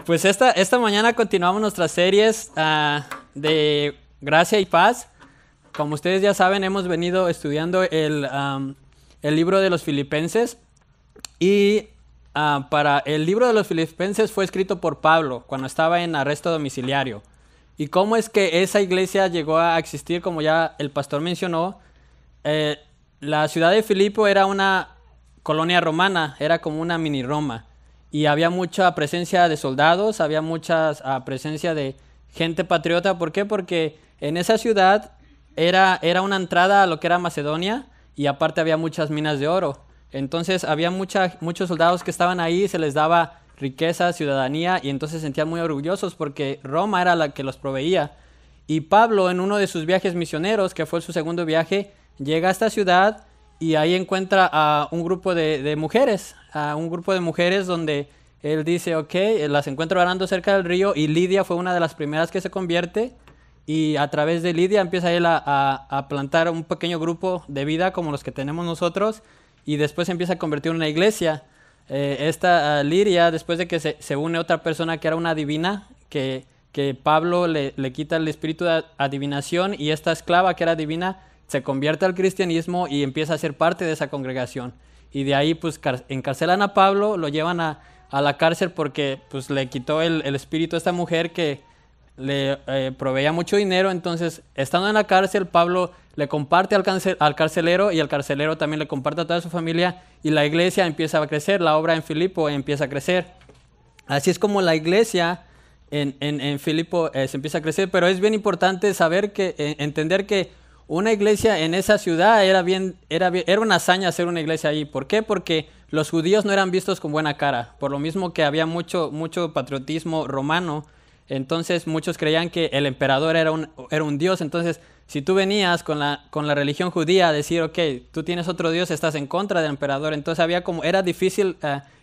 Pues esta mañana continuamos nuestras series de Gracia y Paz. Como ustedes ya saben, hemos venido estudiando el libro de los Filipenses. Y para el libro de los Filipenses fue escrito por Pablo cuando estaba en arresto domiciliario. Y cómo es que esa iglesia llegó a existir, como ya el pastor mencionó. La ciudad de Filipo era una colonia romana, era como una mini Roma. Y había mucha presencia de soldados, había mucha presencia de gente patriota. ¿Por qué? Porque en esa ciudad era una entrada a lo que era Macedonia y aparte había muchas minas de oro. Entonces había muchos soldados que estaban ahí, se les daba riqueza, ciudadanía, y entonces se sentían muy orgullosos porque Roma era la que los proveía. Y Pablo, en uno de sus viajes misioneros, que fue su segundo viaje, llega a esta ciudad y ahí encuentra a un grupo de mujeres, donde él dice, ok, las encuentra orando cerca del río, y Lidia fue una de las primeras que se convierte, y a través de Lidia empieza él a plantar un pequeño grupo de vida como los que tenemos nosotros, y después empieza a convertir en una iglesia. Esta Lidia, después de que se une otra persona que era una adivina, que Pablo le quita el espíritu de adivinación, y esta esclava que era divina se convierte al cristianismo y empieza a ser parte de esa congregación. Y de ahí pues encarcelan a Pablo, lo llevan a la cárcel porque pues le quitó el espíritu a esta mujer que le proveía mucho dinero. Entonces, estando en la cárcel, Pablo le comparte al carcelero, y el carcelero también le comparte a toda su familia, y la iglesia empieza a crecer, la obra en Filipo empieza a crecer. Así es como la iglesia en Filipo se empieza a crecer, pero es bien importante saber entender que una iglesia en esa ciudad era una hazaña hacer una iglesia ahí. ¿Por qué? Porque los judíos no eran vistos con buena cara, por lo mismo que había mucho patriotismo romano. Entonces muchos creían que el emperador era un dios. Entonces, si tú venías con la religión judía a decir, ok, tú tienes otro dios, estás en contra del emperador. Entonces era difícil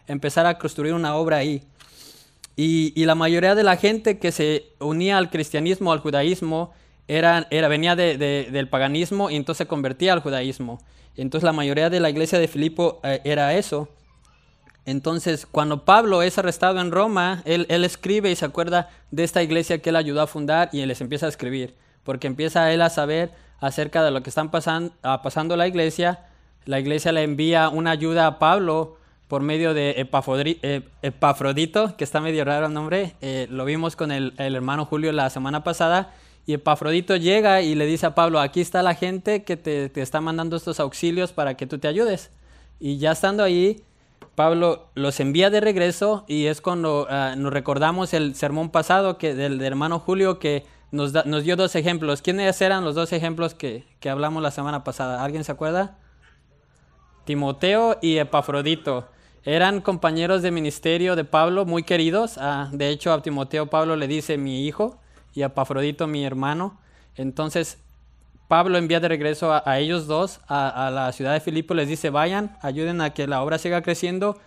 empezar a construir una obra ahí. Y la mayoría de la gente que se unía al cristianismo, al judaísmo, venía del paganismo, y entonces se convertía al judaísmo. Entonces la mayoría de la iglesia de Filipo era eso. Entonces, cuando Pablo es arrestado en Roma, él escribe y se acuerda de esta iglesia que él ayudó a fundar, y él les empieza a escribir, porque empieza él a saber acerca de lo que están pasando la iglesia. La iglesia le envía una ayuda a Pablo por medio de Epafrodito, que está medio raro el nombre. Lo vimos con el hermano Julio la semana pasada. Y Epafrodito llega y le dice a Pablo, aquí está la gente que te está mandando estos auxilios para que tú te ayudes. Y ya estando ahí, Pablo los envía de regreso, y es cuando nos recordamos el sermón pasado del hermano Julio, que nos dio dos ejemplos. ¿Quiénes eran los dos ejemplos que hablamos la semana pasada? ¿Alguien se acuerda? Timoteo y Epafrodito. Eran compañeros de ministerio de Pablo, muy queridos. De hecho, a Timoteo Pablo le dice mi hijo, y a Epafrodito mi hermano. Entonces Pablo envía de regreso a ellos dos a la ciudad de Filipo, les dice, vayan, ayuden a que la obra siga creciendo,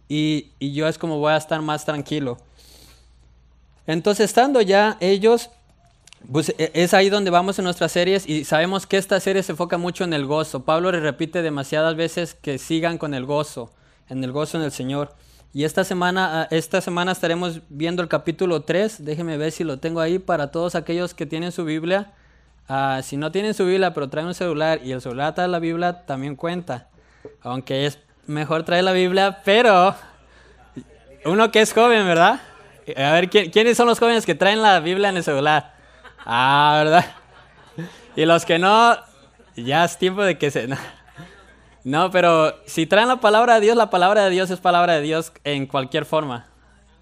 y yo es como voy a estar más tranquilo. Entonces, estando ya ellos, pues es ahí donde vamos en nuestras series, y sabemos que esta serie se enfoca mucho en el gozo. Pablo le repite demasiadas veces que sigan con el gozo en el Señor. Y esta semana estaremos viendo el capítulo 3. Déjenme ver si lo tengo ahí para todos aquellos que tienen su Biblia. Si no tienen su Biblia, pero traen un celular y el celular trae la Biblia, también cuenta. Aunque es mejor traer la Biblia, pero uno que es joven, ¿verdad? A ver, ¿quiénes son los jóvenes que traen la Biblia en el celular? ¿Verdad? Y los que no, ya es tiempo de que se... No, pero si traen la palabra de Dios es palabra de Dios en cualquier forma,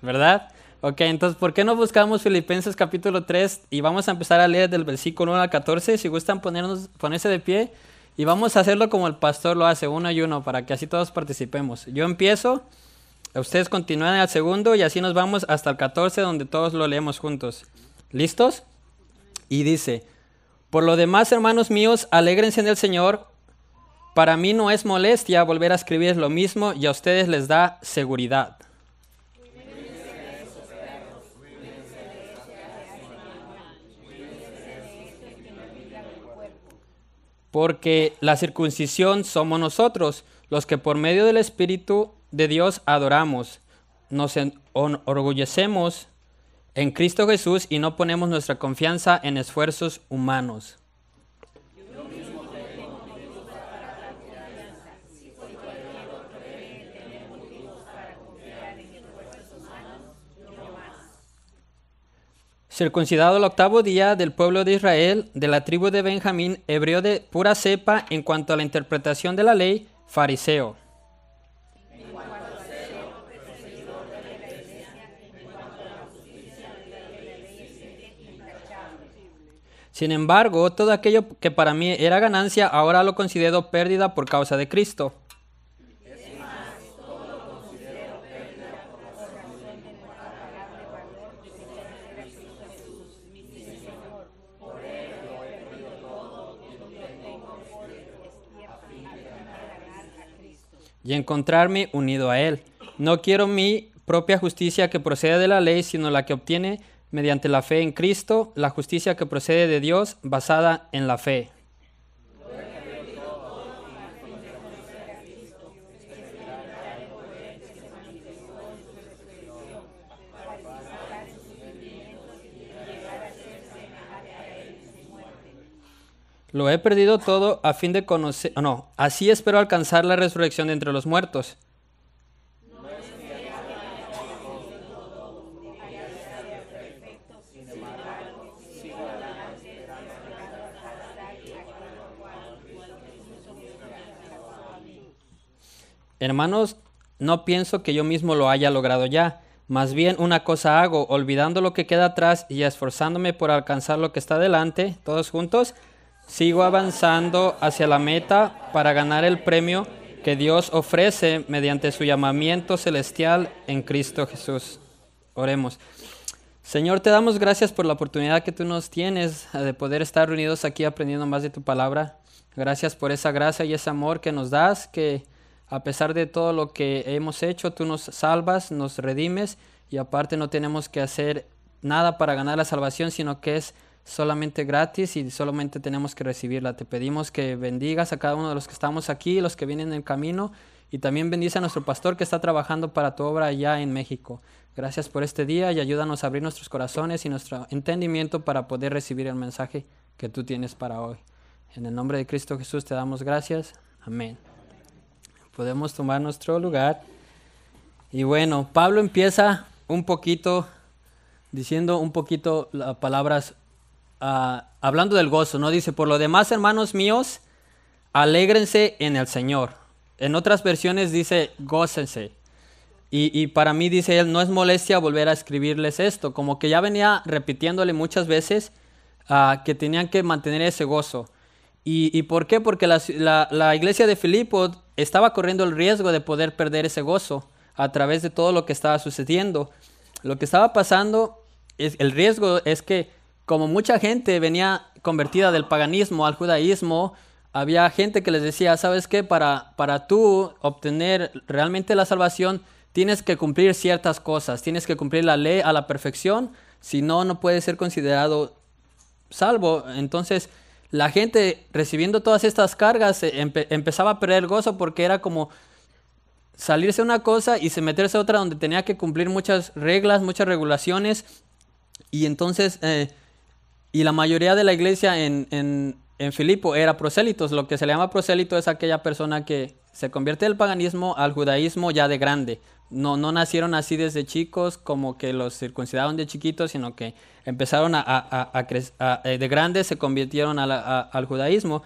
¿verdad? Ok, entonces, ¿por qué no buscamos Filipenses capítulo 3? Y vamos a empezar a leer del versículo 1 al 14. Si gustan ponerse de pie, y vamos a hacerlo como el pastor lo hace, uno y uno, para que así todos participemos. Yo empiezo, ustedes continúan al segundo, y así nos vamos hasta el 14, donde todos lo leemos juntos. ¿Listos? Y dice, por lo demás, hermanos míos, alégrense en el Señor. Para mí no es molestia volver a escribir lo mismo, y a ustedes les da seguridad. Porque la circuncisión somos nosotros, los que por medio del Espíritu de Dios adoramos, nos enorgullecemos en Cristo Jesús y no ponemos nuestra confianza en esfuerzos humanos. Circuncidado el 8º día del pueblo de Israel, de la tribu de Benjamín, hebreo de pura cepa en cuanto a la interpretación de la ley, fariseo. Sin embargo, todo aquello que para mí era ganancia, ahora lo considero pérdida por causa de Cristo. Y encontrarme unido a Él. No quiero mi propia justicia que procede de la ley, sino la que obtiene mediante la fe en Cristo, la justicia que procede de Dios basada en la fe. Lo he perdido todo a fin de conocer... No, así espero alcanzar la resurrección de entre los muertos. Hermanos, no pienso que yo mismo lo haya logrado ya. Más bien una cosa hago, olvidando lo que queda atrás y esforzándome por alcanzar lo que está delante, todos juntos, sigo avanzando hacia la meta para ganar el premio que Dios ofrece mediante su llamamiento celestial en Cristo Jesús. Oremos. Señor, te damos gracias por la oportunidad que tú nos tienes de poder estar reunidos aquí aprendiendo más de tu palabra. Gracias por esa gracia y ese amor que nos das, que a pesar de todo lo que hemos hecho, tú nos salvas, nos redimes y aparte no tenemos que hacer nada para ganar la salvación, sino que es solamente gratis y solamente tenemos que recibirla. Te pedimos que bendigas a cada uno de los que estamos aquí, los que vienen en el camino, y también bendice a nuestro pastor que está trabajando para tu obra allá en México. Gracias por este día y ayúdanos a abrir nuestros corazones y nuestro entendimiento para poder recibir el mensaje que tú tienes para hoy. En el nombre de Cristo Jesús te damos gracias. Amén. Podemos tomar nuestro lugar. Y bueno, Pablo empieza un poquito, diciendo un poquito las palabras, hablando del gozo, ¿no? Dice, por lo demás, hermanos míos, alégrense en el Señor. En otras versiones dice, gócense. Y para mí, dice él, no es molestia volver a escribirles esto. Como que ya venía repitiéndole muchas veces que tenían que mantener ese gozo. ¿Y por qué? Porque la iglesia de Filipo estaba corriendo el riesgo de poder perder ese gozo a través de todo lo que estaba sucediendo. Lo que estaba pasando, el riesgo es que como mucha gente venía convertida del paganismo al judaísmo, había gente que les decía, ¿sabes qué? Para tú obtener realmente la salvación, tienes que cumplir ciertas cosas, tienes que cumplir la ley a la perfección, si no, no puedes ser considerado salvo. Entonces, la gente recibiendo todas estas cargas empezaba a perder el gozo porque era como salirse una cosa y se meterse a otra donde tenía que cumplir muchas reglas, muchas regulaciones. Y entonces, y la mayoría de la iglesia en Filipo era prosélitos. Lo que se le llama prosélito es aquella persona que se convierte del paganismo al judaísmo ya de grande. No nacieron así desde chicos, como que los circuncidaron de chiquitos, sino que empezaron de grandes se convirtieron al judaísmo.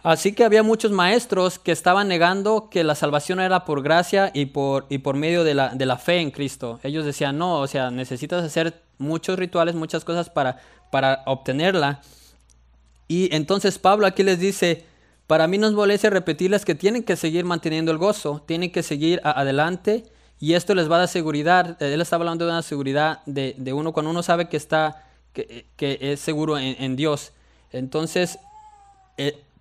Así que había muchos maestros que estaban negando que la salvación era por gracia y por medio de la fe en Cristo. Ellos decían, no, o sea, necesitas hacer muchos rituales, muchas cosas para obtenerla. Y entonces Pablo aquí les dice, para mí no es molestia repetirles que tienen que seguir manteniendo el gozo, tienen que seguir adelante. Y esto les va a dar seguridad. Él está hablando de una seguridad de uno cuando uno sabe que es seguro en Dios. Entonces,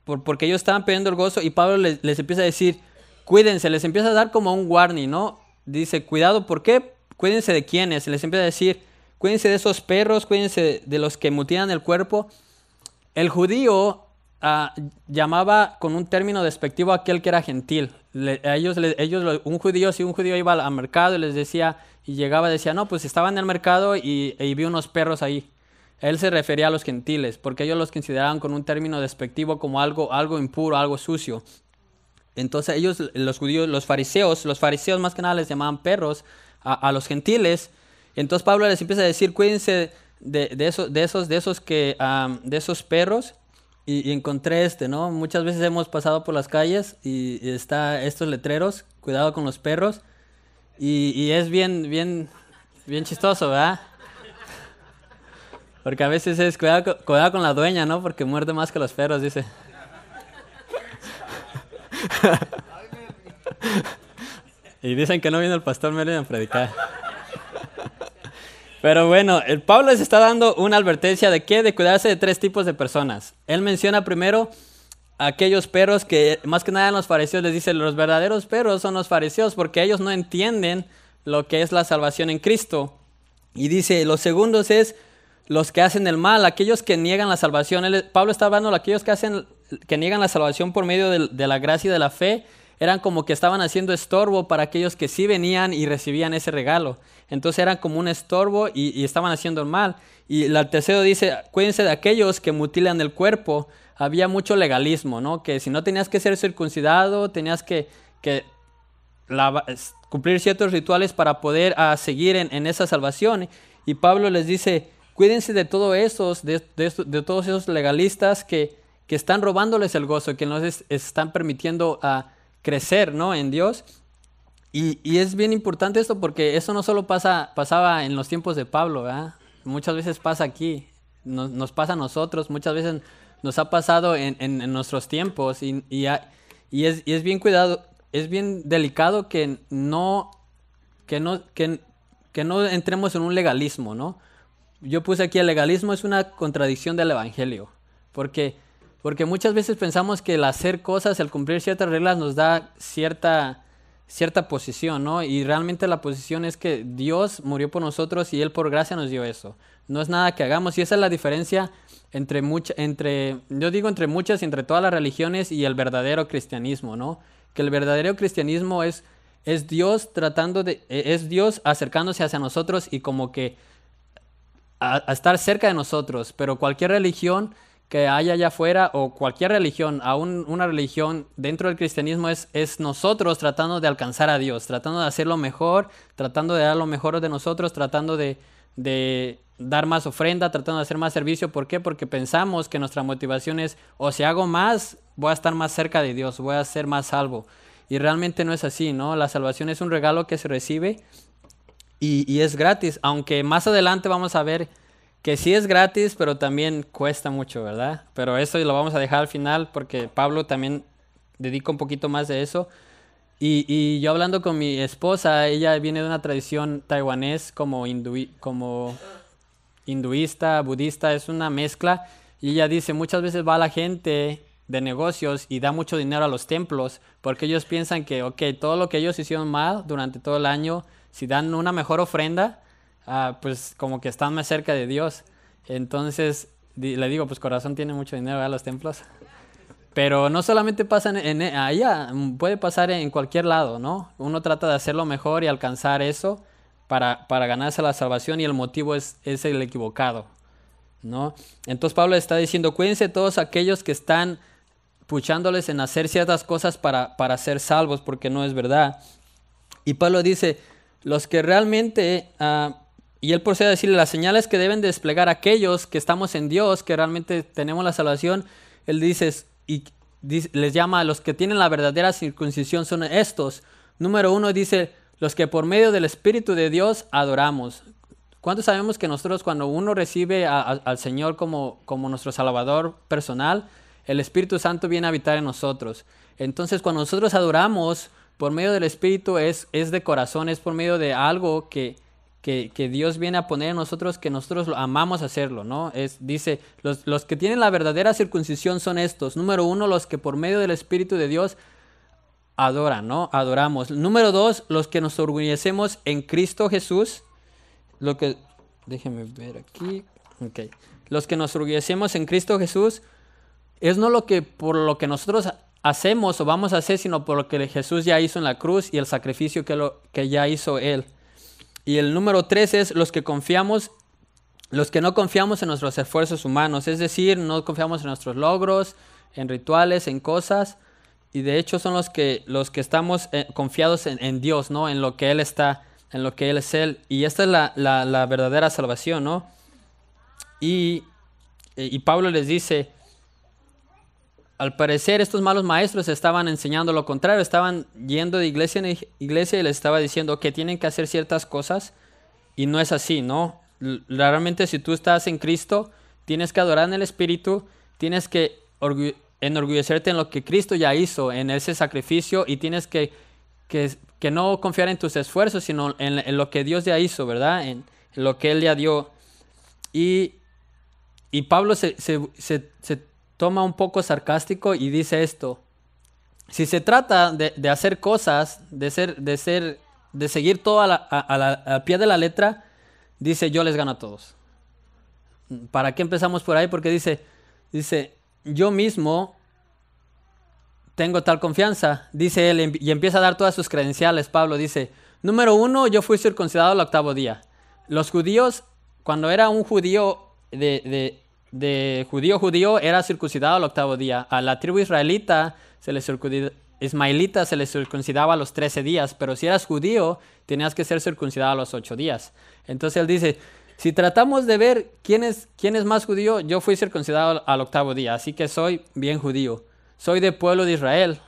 porque ellos estaban pidiendo el gozo y Pablo les empieza a decir, cuídense, les empieza a dar como un warning, ¿no? Dice, cuidado, ¿por qué? Cuídense de quiénes. Les empieza a decir, cuídense de esos perros, cuídense de los que mutilan el cuerpo. El judío llamaba con un término despectivo a aquel que era gentil. Un judío, si un judío iba al mercado y les decía, y llegaba y decía, no, pues estaba en el mercado y vi unos perros ahí. Él se refería a los gentiles, porque ellos los consideraban con un término despectivo como algo impuro, algo sucio. Entonces ellos, los judíos, los fariseos más que nada les llamaban perros a los gentiles. Entonces Pablo les empieza a decir, cuídense de esos perros. Y encontré ¿no? Muchas veces hemos pasado por las calles y está estos letreros, cuidado con los perros. Y es bien chistoso, ¿verdad? Porque a veces es cuidado con la dueña, ¿no? Porque muerde más que los perros, dice. Y dicen que no viene el pastor Merlin a predicar. Pero bueno, el Pablo les está dando una advertencia de qué, de cuidarse de 3 tipos de personas. Él menciona primero a aquellos perros que más que nada en los fariseos les dice, los verdaderos perros son los fariseos porque ellos no entienden lo que es la salvación en Cristo. Y dice, los segundos es los que hacen el mal, aquellos que niegan la salvación. Pablo está hablando de aquellos que niegan la salvación por medio de la gracia y de la fe. Eran como que estaban haciendo estorbo para aquellos que sí venían y recibían ese regalo. Entonces eran como un estorbo y estaban haciendo el mal. Y el tercero dice, cuídense de aquellos que mutilan el cuerpo. Había mucho legalismo, ¿no? Que si no tenías que ser circuncidado, tenías que cumplir ciertos rituales para poder seguir en esa salvación. Y Pablo les dice, cuídense de todos esos legalistas que están robándoles el gozo, que no les están permitiendo crecer, ¿no? En Dios. Y es bien importante esto porque eso no solo pasaba en los tiempos de Pablo, ¿verdad? Muchas veces pasa aquí, nos pasa a nosotros, muchas veces nos ha pasado en nuestros tiempos y es bien cuidado, es bien delicado que no entremos en un legalismo, ¿no? Yo puse aquí, el legalismo es una contradicción del evangelio, porque muchas veces pensamos que el hacer cosas, el cumplir ciertas reglas nos da cierta posición, ¿no? Y realmente la posición es que Dios murió por nosotros y Él por gracia nos dio eso. No es nada que hagamos y esa es la diferencia entre todas las religiones y el verdadero cristianismo, ¿no? Que el verdadero cristianismo es Dios es Dios acercándose hacia nosotros y como que a estar cerca de nosotros, pero cualquier religión que haya allá afuera o cualquier religión, aún una religión dentro del cristianismo es nosotros tratando de alcanzar a Dios, tratando de hacerlo mejor, tratando de dar lo mejor de nosotros, tratando de dar más ofrenda, tratando de hacer más servicio. ¿Por qué? Porque pensamos que nuestra motivación es, o si hago más, voy a estar más cerca de Dios, voy a ser más salvo. Y realmente no es así, ¿no? La salvación es un regalo que se recibe y es gratis, aunque más adelante vamos a ver que sí es gratis, pero también cuesta mucho, ¿verdad? Pero eso lo vamos a dejar al final porque Pablo también dedica un poquito más de eso. Y yo hablando con mi esposa, ella viene de una tradición taiwanés como hinduista, budista, es una mezcla. Y ella dice, muchas veces va la gente de negocios y da mucho dinero a los templos porque ellos piensan que, todo lo que ellos hicieron mal durante todo el año, si dan una mejor ofrenda, pues como que están más cerca de Dios. Entonces le digo, pues corazón tiene mucho dinero a los templos. Pero no solamente pasa allá, puede pasar en cualquier lado, ¿no? Uno trata de hacerlo mejor y alcanzar eso para ganarse la salvación y el motivo es el equivocado, ¿no? Entonces Pablo está diciendo, cuídense todos aquellos que están puchándoles en hacer ciertas cosas para ser salvos, porque no es verdad. Y Pablo dice, los que realmente... y él procede a decirle las señales que deben desplegar aquellos que estamos en Dios, que realmente tenemos la salvación. Él dice, les llama a los que tienen la verdadera circuncisión son estos. Número 1 dice, los que por medio del Espíritu de Dios adoramos. ¿Cuántos sabemos que nosotros cuando uno recibe al Señor como nuestro Salvador personal, el Espíritu Santo viene a habitar en nosotros? Entonces cuando nosotros adoramos por medio del Espíritu es de corazón, es por medio de algo que Dios viene a poner en nosotros, que nosotros amamos hacerlo, ¿no? Dice, los que tienen la verdadera circuncisión son estos. Número 1, los que por medio del Espíritu de Dios adoran, ¿no? Adoramos. Número 2, los que nos orgullecemos en Cristo Jesús. Déjenme ver aquí. Okay. Los que nos orgullecemos en Cristo Jesús es no lo que por lo que nosotros hacemos o vamos a hacer, sino por lo que Jesús ya hizo en la cruz y el sacrificio que ya hizo Él. Y el número 3 es los que no confiamos en nuestros esfuerzos humanos, es decir, no confiamos en nuestros logros, en rituales, en cosas, y de hecho son los que estamos confiados en Dios, ¿no? En lo que Él está, en lo que Él es Él. Y esta es la verdadera salvación, ¿no? Y Pablo les dice, al parecer estos malos maestros estaban enseñando lo contrario, estaban yendo de iglesia en iglesia y les estaba diciendo que tienen que hacer ciertas cosas y no es así, ¿no? Realmente si tú estás en Cristo, tienes que adorar en el Espíritu, tienes que enorgullecerte en lo que Cristo ya hizo, en ese sacrificio, y tienes que no confiar en tus esfuerzos, sino en lo que Dios ya hizo, ¿verdad? En lo que Él ya dio. Y Pablo se toma un poco sarcástico y dice esto: si se trata de hacer cosas, de seguir todo al pie de la letra, dice, yo les gano a todos. ¿Para qué empezamos por ahí? Porque dice, yo mismo tengo tal confianza, dice él, y empieza a dar todas sus credenciales. Pablo dice, número 1, yo fui circuncidado al 8º día. Los judíos, cuando era un judío de judío, era circuncidado al 8º día. A la tribu israelita ismaelita se le circuncidaba a los 13 días, pero si eras judío, tenías que ser circuncidado a los 8 días. Entonces él dice, si tratamos de ver quién es más judío, yo fui circuncidado al 8º día, así que soy bien judío. Soy del pueblo de Israel.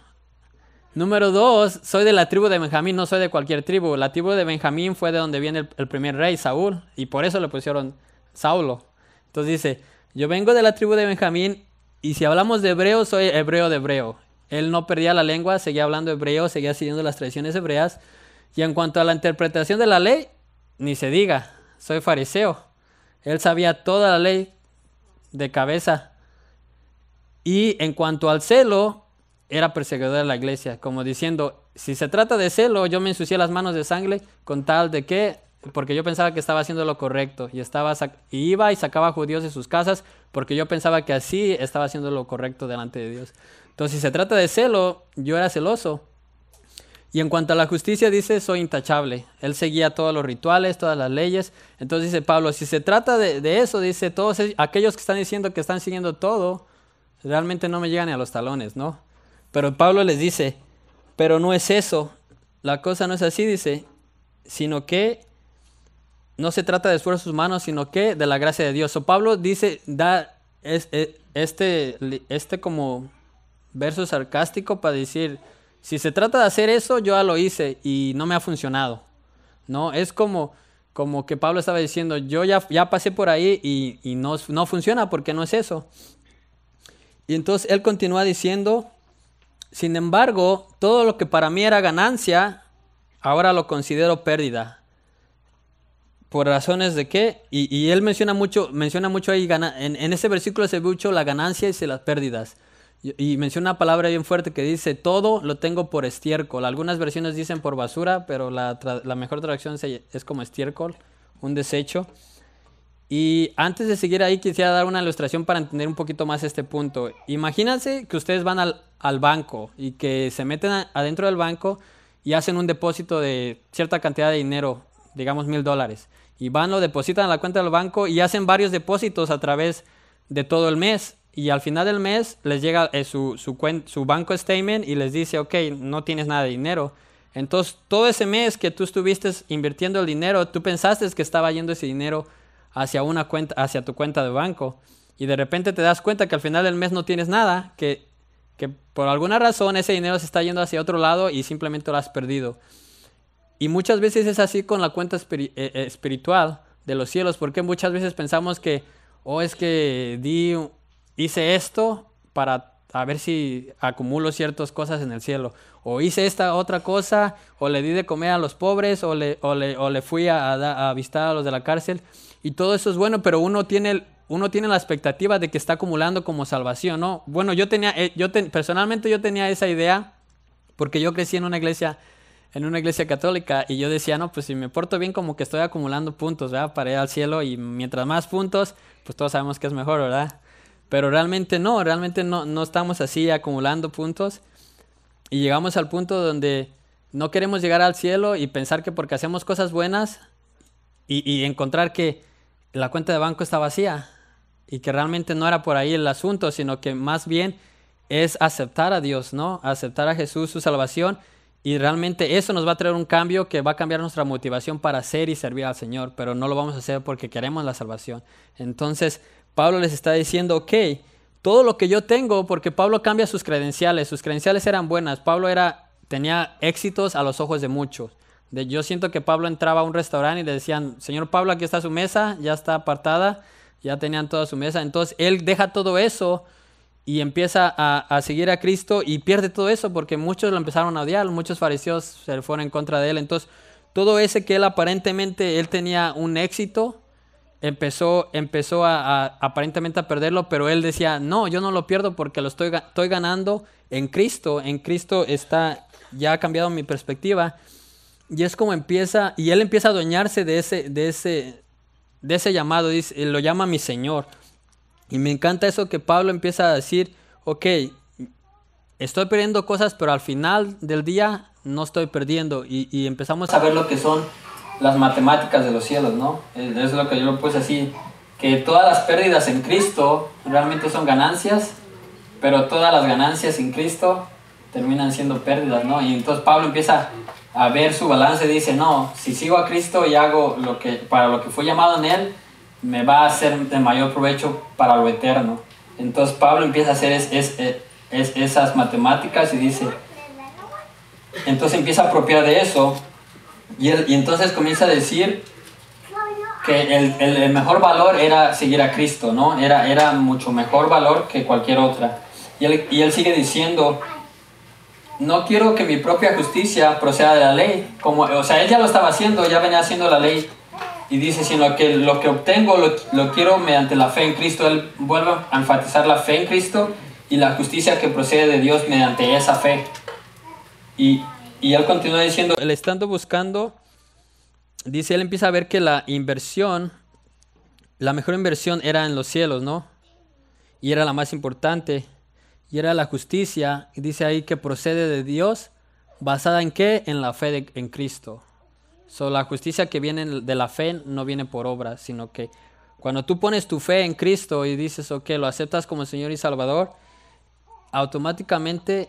Número 2, soy de la tribu de Benjamín, no soy de cualquier tribu. La tribu de Benjamín fue de donde viene el primer rey, Saúl, y por eso le pusieron Saulo. Entonces dice, yo vengo de la tribu de Benjamín, y si hablamos de hebreo, soy hebreo de hebreo. Él no perdía la lengua, seguía hablando hebreo, seguía siguiendo las tradiciones hebreas. Y en cuanto a la interpretación de la ley, ni se diga, soy fariseo. Él sabía toda la ley de cabeza. Y en cuanto al celo, era perseguidor de la iglesia, como diciendo, si se trata de celo, yo me ensucié las manos de sangre con tal de que, porque yo pensaba que estaba haciendo lo correcto, y iba y sacaba judíos de sus casas, porque yo pensaba que así estaba haciendo lo correcto delante de Dios. Entonces, si se trata de celo, yo era celoso. Y en cuanto a la justicia, dice, soy intachable. Él seguía todos los rituales, todas las leyes. Entonces dice Pablo, si se trata de eso, dice, todos aquellos que están diciendo que están siguiendo todo, realmente no me llegan ni a los talones, ¿no? Pero Pablo les dice, pero no es eso. La cosa no es así, dice, sino que no se trata de esfuerzos humanos, sino que de la gracia de Dios. So Pablo dice, da este como verso sarcástico para decir, si se trata de hacer eso, yo ya lo hice y no me ha funcionado, ¿no? Es como que Pablo estaba diciendo, yo ya pasé por ahí y no funciona porque no es eso. Y entonces él continúa diciendo, sin embargo, todo lo que para mí era ganancia, ahora lo considero pérdida. ¿Por razones de qué? Y él menciona mucho ahí, en ese versículo se ve mucho la ganancia y las pérdidas. Y menciona una palabra bien fuerte que dice, todo lo tengo por estiércol. Algunas versiones dicen por basura, pero la mejor traducción es como estiércol, un desecho. Y antes de seguir ahí, quisiera dar una ilustración para entender un poquito más este punto. Imagínense que ustedes van al banco y que se meten adentro del banco y hacen un depósito de cierta cantidad de dinero, digamos $1,000. Y lo depositan a la cuenta del banco y hacen varios depósitos a través de todo el mes. Y al final del mes les llega su banco statement y les dice, ok, no tienes nada de dinero. Entonces, todo ese mes que tú estuviste invirtiendo el dinero, tú pensaste que estaba yendo ese dinero hacia tu cuenta de banco. Y de repente te das cuenta que al final del mes no tienes nada, que por alguna razón ese dinero se está yendo hacia otro lado y simplemente lo has perdido. Y muchas veces es así con la cuenta espiritual de los cielos, porque muchas veces pensamos que, es que hice esto para a ver si acumulo ciertas cosas en el cielo. O hice esta otra cosa, o le di de comer a los pobres, o le fui a visitar a los de la cárcel. Y todo eso es bueno, pero uno tiene la expectativa de que está acumulando como salvación, ¿no? Bueno, personalmente yo tenía esa idea, porque yo crecí en una iglesia católica, y yo decía, no, pues si me porto bien, como que estoy acumulando puntos, ¿verdad? Para ir al cielo, y mientras más puntos, pues todos sabemos que es mejor, ¿verdad? Pero realmente no estamos así acumulando puntos. Y llegamos al punto donde no queremos llegar al cielo y pensar que porque hacemos cosas buenas y encontrar que la cuenta de banco está vacía y que realmente no era por ahí el asunto, sino que más bien es aceptar a Dios, ¿no? Aceptar a Jesús, su salvación, y realmente eso nos va a traer un cambio que va a cambiar nuestra motivación para hacer y servir al Señor, pero no lo vamos a hacer porque queremos la salvación. Entonces, Pablo les está diciendo, ok, todo lo que yo tengo, porque Pablo cambia sus credenciales eran buenas, tenía éxitos a los ojos de muchos. Yo siento que Pablo entraba a un restaurante y le decían, señor Pablo, aquí está su mesa, ya está apartada, ya tenían toda su mesa. Entonces él deja todo eso y empieza a seguir a Cristo y pierde todo eso porque muchos lo empezaron a odiar, muchos fariseos se fueron en contra de él. Entonces todo ese que él aparentemente él tenía un éxito, empezó aparentemente a perderlo, pero él decía, no, yo no lo pierdo porque lo estoy ganando en Cristo ya ha cambiado mi perspectiva. Y es como y él empieza a adueñarse de ese llamado, lo llama mi Señor. Y me encanta eso que Pablo empieza a decir, ok, estoy perdiendo cosas, pero al final del día no estoy perdiendo. Y empezamos a ver lo que son las matemáticas de los cielos, ¿no? Es lo que yo lo puse así, que todas las pérdidas en Cristo realmente son ganancias, pero todas las ganancias en Cristo terminan siendo pérdidas, ¿no? Y entonces Pablo empieza a ver su balance y dice, no, si sigo a Cristo y hago para lo que fue llamado en Él, me va a ser de mayor provecho para lo eterno. Entonces Pablo empieza a hacer esas matemáticas y dice, entonces empieza a apropiar de eso y entonces comienza a decir que el mejor valor era seguir a Cristo, ¿no? Era mucho mejor valor que cualquier otra. Y él sigue diciendo, no quiero que mi propia justicia proceda de la ley. O sea, él ya lo estaba haciendo, ya venía haciendo la ley. Y dice, sino que lo que obtengo lo quiero mediante la fe en Cristo. Él vuelve a enfatizar la fe en Cristo y la justicia que procede de Dios mediante esa fe. Y él continúa diciendo, él estando buscando, dice, él empieza a ver que la mejor inversión era en los cielos, ¿no? Y era la más importante. Y era la justicia, y dice ahí que procede de Dios, ¿basada en qué? En la fe en Cristo. La justicia que viene de la fe no viene por obras, sino que cuando tú pones tu fe en Cristo y dices, ok, lo aceptas como Señor y Salvador, automáticamente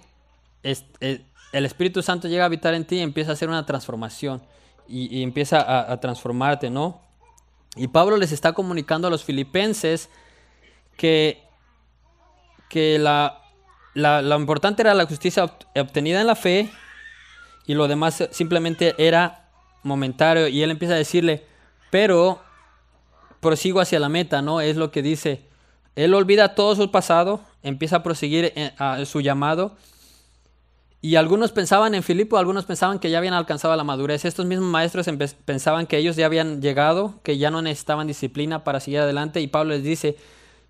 el Espíritu Santo llega a habitar en ti y empieza a hacer una transformación, y empieza a transformarte, ¿no? Y Pablo les está comunicando a los filipenses que lo importante era la justicia obtenida en la fe y lo demás simplemente era momentario. Y él empieza a decirle, pero prosigo hacia la meta, ¿no? Es lo que dice. Él olvida todo su pasado, empieza a proseguir a su llamado. Y algunos pensaban en Filipo, algunos pensaban que ya habían alcanzado la madurez. Estos mismos maestros pensaban que ellos ya habían llegado, que ya no necesitaban disciplina para seguir adelante. Y Pablo les dice,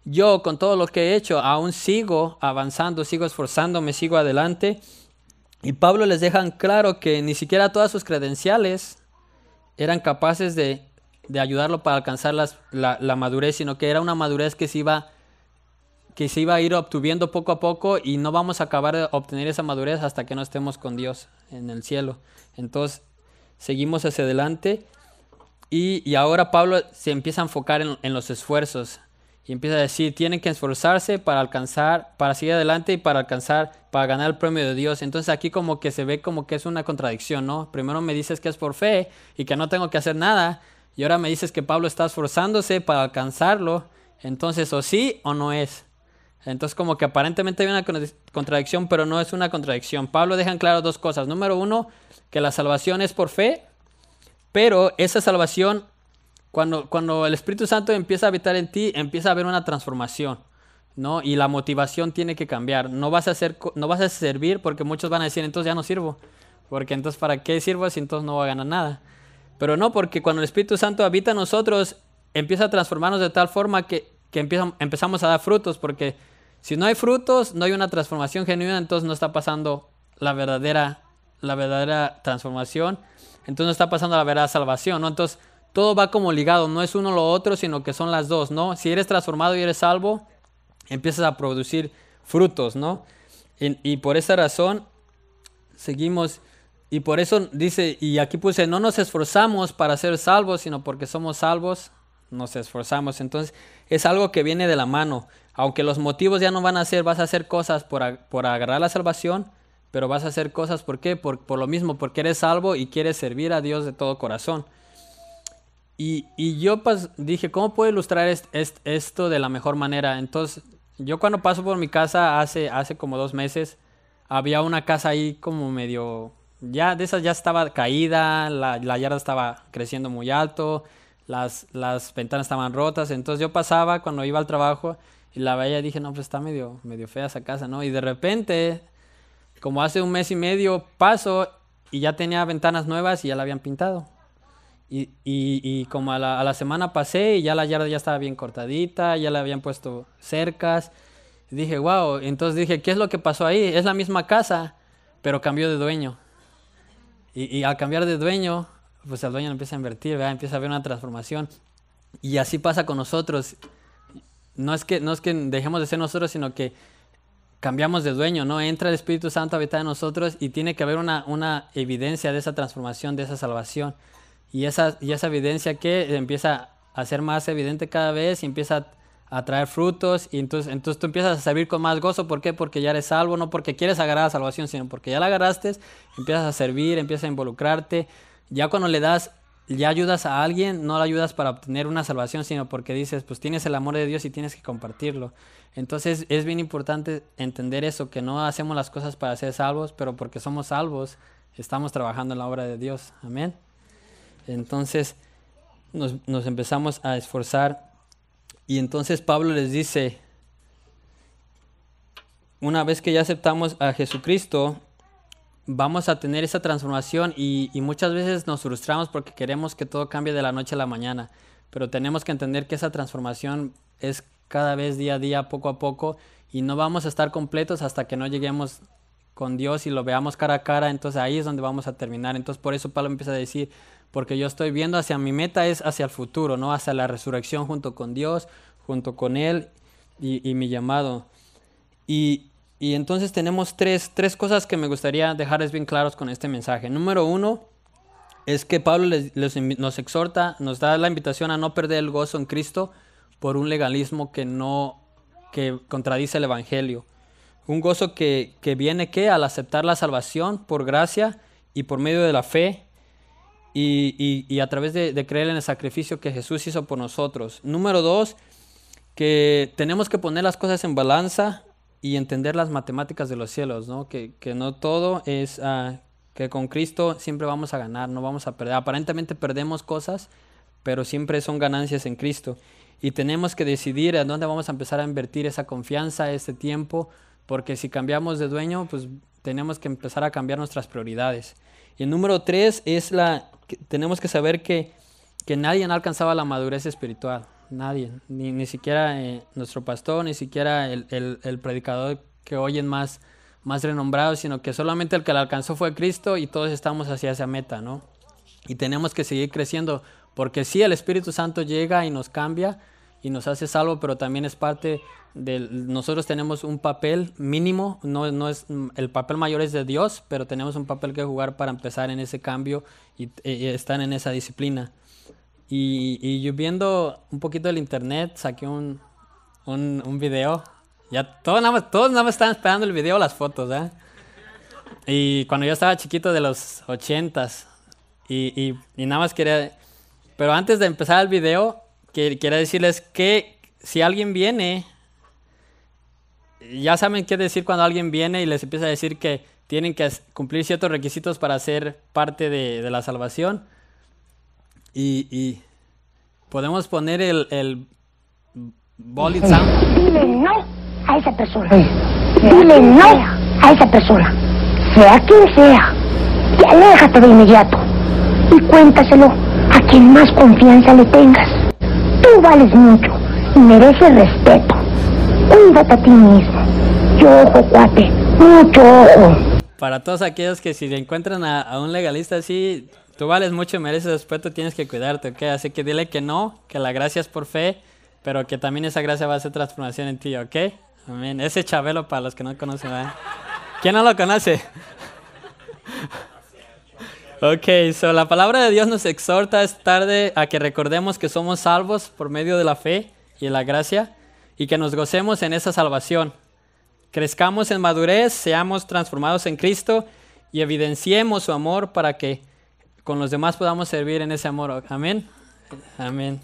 yo con todo lo que he hecho aún sigo avanzando, sigo esforzándome, sigo adelante. Y Pablo les deja en claro que ni siquiera todas sus credenciales eran capaces de ayudarlo para alcanzar la madurez, sino que era una madurez que se iba a ir obtuviendo poco a poco, y no vamos a acabar de obtener esa madurez hasta que no estemos con Dios en el cielo. Entonces seguimos hacia adelante, y ahora Pablo se empieza a enfocar en los esfuerzos. Y empieza a decir, tienen que esforzarse para alcanzar, para seguir adelante y para ganar el premio de Dios. Entonces aquí como que se ve como que es una contradicción, ¿no? Primero me dices que es por fe y que no tengo que hacer nada, y ahora me dices que Pablo está esforzándose para alcanzarlo. Entonces, o sí o no es. Entonces como que aparentemente hay una contradicción, pero no es una contradicción. Pablo deja en claro dos cosas. Número uno, que la salvación es por fe, pero esa salvación, cuando el Espíritu Santo empieza a habitar en ti, empieza a haber una transformación, ¿no? Y la motivación tiene que cambiar. No vas a servir porque muchos van a decir, entonces ya no sirvo. Porque entonces, ¿para qué sirvo si entonces no voy a ganar nada? Pero no, porque cuando el Espíritu Santo habita en nosotros, empieza a transformarnos de tal forma que empezamos a dar frutos. Porque si no hay frutos, no hay una transformación genuina, entonces no está pasando la verdadera transformación. Entonces no está pasando la verdadera salvación, ¿no? Entonces todo va como ligado, no es uno lo otro, sino que son las dos, ¿no? Si eres transformado y eres salvo, empiezas a producir frutos, ¿no? Y por esa razón seguimos, y por eso dice, y aquí puse, no nos esforzamos para ser salvos, sino porque somos salvos, nos esforzamos. Entonces es algo que viene de la mano. Aunque los motivos ya no van a ser, vas a hacer cosas por agarrar la salvación, pero vas a hacer cosas, ¿por qué? Por lo mismo, porque eres salvo y quieres servir a Dios de todo corazón. Y yo pues dije, ¿cómo puedo ilustrar esto de la mejor manera? Entonces, yo cuando paso por mi casa hace como 2 meses, había una casa ahí como medio, ya de esas ya estaba caída, la yarda estaba creciendo muy alto, las ventanas estaban rotas. Entonces yo pasaba cuando iba al trabajo y la veía y dije, no, pues está medio fea esa casa, ¿no? Y de repente, como hace 1 mes y medio, paso y ya tenía ventanas nuevas y ya la habían pintado. Y como a la semana pasé y ya la yarda ya estaba bien cortadita, ya le habían puesto cercas. Y dije, wow, entonces dije, ¿qué es lo que pasó ahí? Es la misma casa, pero cambió de dueño. Y al cambiar de dueño, pues el dueño empieza a invertir, ¿verdad? Empieza a haber una transformación. Y así pasa con nosotros. No es que dejemos de ser nosotros, sino que cambiamos de dueño, ¿no? Entra el Espíritu Santo a habitar en nosotros y tiene que haber una evidencia de esa transformación, de esa salvación. Y esa evidencia que empieza a ser más evidente cada vez y empieza a traer frutos. Y entonces tú empiezas a servir con más gozo. ¿Por qué? Porque ya eres salvo, no porque quieres agarrar la salvación, sino porque ya la agarraste, empiezas a servir, empiezas a involucrarte. Ya cuando ya ayudas a alguien, no lo ayudas para obtener una salvación, sino porque dices, pues tienes el amor de Dios y tienes que compartirlo. Entonces es bien importante entender eso, que no hacemos las cosas para ser salvos, pero porque somos salvos, estamos trabajando en la obra de Dios. Amén. Entonces nos empezamos a esforzar y entonces Pablo les dice, una vez que ya aceptamos a Jesucristo, vamos a tener esa transformación y muchas veces nos frustramos porque queremos que todo cambie de la noche a la mañana, pero tenemos que entender que esa transformación es cada vez día a día, poco a poco, y no vamos a estar completos hasta que no lleguemos con Dios y lo veamos cara a cara. Entonces ahí es donde vamos a terminar. Entonces por eso Pablo empieza a decir, porque yo estoy viendo hacia mi meta, es hacia el futuro, ¿no? Hacia la resurrección junto con Dios, junto con Él y mi llamado. Y entonces tenemos tres cosas que me gustaría dejarles bien claros con este mensaje. Número 1 es que Pablo nos exhorta, nos da la invitación a no perder el gozo en Cristo por un legalismo que contradice el Evangelio. Un gozo que viene al aceptar la salvación por gracia y por medio de la fe y a través de creer en el sacrificio que Jesús hizo por nosotros. Número 2, que tenemos que poner las cosas en balanza y entender las matemáticas de los cielos, ¿no? Que no todo es que con Cristo siempre vamos a ganar, no vamos a perder. Aparentemente perdemos cosas, pero siempre son ganancias en Cristo. Y tenemos que decidir a dónde vamos a empezar a invertir esa confianza, ese tiempo, porque si cambiamos de dueño, pues tenemos que empezar a cambiar nuestras prioridades. Y el número 3 es tenemos que saber que nadie ha alcanzado la madurez espiritual. Nadie, ni siquiera nuestro pastor, ni siquiera el predicador que oyen más renombrado, sino que solamente el que la alcanzó fue Cristo y todos estamos hacia esa meta, ¿no? Y tenemos que seguir creciendo, porque sí, el Espíritu Santo llega y nos cambia y nos hace salvo, pero también es parte nosotros tenemos un papel mínimo, no es el papel mayor es de Dios, pero tenemos un papel que jugar para empezar en ese cambio y estar en esa disciplina. Y yo viendo un poquito del internet, saqué un video. Ya todos nada más estaban esperando el video o las fotos, ¿eh? Y cuando yo estaba chiquito de los 80s, y nada más quería... Pero antes de empezar el video, quería decirles que si alguien viene, ya saben qué decir cuando alguien viene y les empieza a decir que tienen que cumplir ciertos requisitos para ser parte de la salvación. Y podemos poner el Bolid Sound. Dile no a esa persona. Dile no a esa persona. Sea quien sea. Y aléjate de inmediato. Y cuéntaselo a quien más confianza le tengas. Tú vales mucho y mereces respeto. Cuídate a ti mismo. Y ojo, cuate. Mucho ojo. Para todos aquellos que si le encuentran a un legalista así, tú vales mucho y mereces respeto, tienes que cuidarte, ¿ok? Así que dile que no, que la gracia es por fe, pero que también esa gracia va a hacer transformación en ti, ¿ok? Amén. Ese Chabelo para los que no conocen, ¿verdad? ¿Quién no lo conoce? Ok, so la palabra de Dios nos exhorta esta tarde a que recordemos que somos salvos por medio de la fe y de la gracia y que nos gocemos en esa salvación. Crezcamos en madurez, seamos transformados en Cristo y evidenciemos su amor para que con los demás podamos servir en ese amor. Amén. Amén.